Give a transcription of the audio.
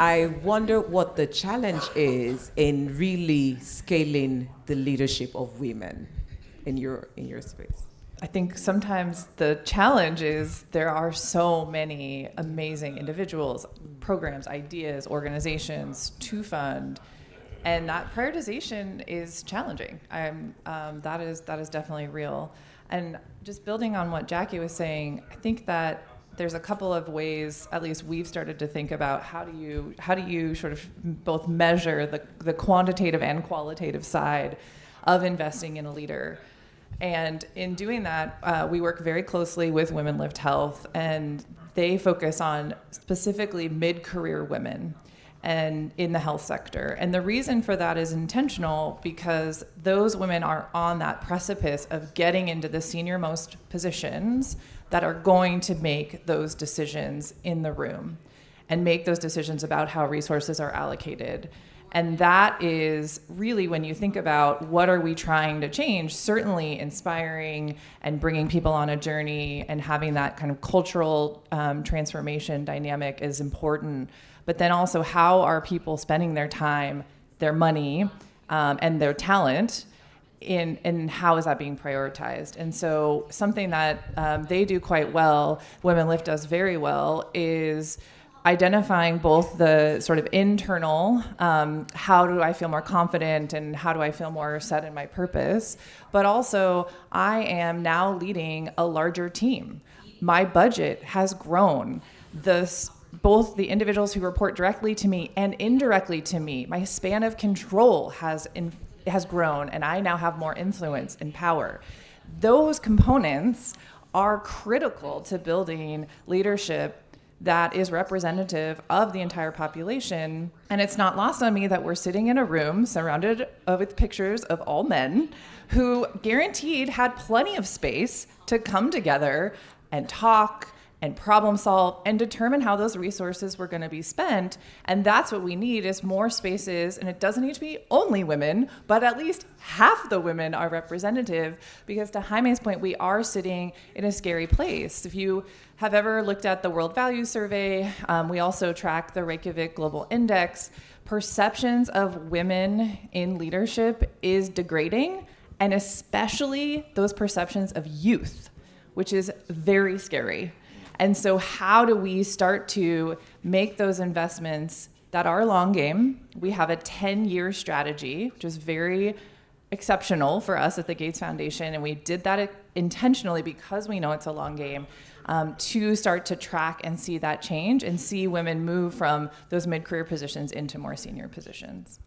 I wonder what the challenge is in really scaling the leadership of women in your space. I think sometimes the challenge is there are so many amazing individuals, programs, ideas, organizations to fund, and that prioritization is challenging. That is definitely real. And just building on what Jackie was saying, I think that there's a couple of ways, at least we've started to think about how do you sort of both measure the quantitative and qualitative side of investing in a leader. And in doing that, we work very closely with Women Lift Health, and they focus on specifically mid-career women and in the health sector. And the reason for that is intentional because those women are on that precipice of getting into the senior-most positions that are going to make those decisions in the room and make those decisions about how resources are allocated. And that is really, when you think about what are we trying to change, certainly inspiring and bringing people on a journey and having that kind of cultural transformation dynamic is important. But then also, how are people spending their time, their money, and their talent, and how is that being prioritized? And so something that they do quite well, Women Lift does very well, is identifying both the sort of internal, how do I feel more confident and how do I feel more set in my purpose, but also I am now leading a larger team. My budget has grown. Both the individuals who report directly to me and indirectly to me, my span of control has grown, and I now have more influence and power. Those components are critical to building leadership that is representative of the entire population. And it's not lost on me that we're sitting in a room surrounded with pictures of all men who guaranteed had plenty of space to come together and talk and problem solve and determine how those resources were going to be spent. And that's what we need, is more spaces. And it doesn't need to be only women, but at least half the women are representative, because to Jaime's point, we are sitting in a scary place. If you have ever looked at the World Values Survey, we also track the Reykjavik Global Index. Perceptions of women in leadership is degrading, and especially those perceptions of youth, which is very scary. And so how do we start to make those investments that are long game? We have a 10-year strategy, which is very exceptional for us at the Gates Foundation, and we did that intentionally because we know it's a long game, to start to track and see that change and see women move from those mid-career positions into more senior positions.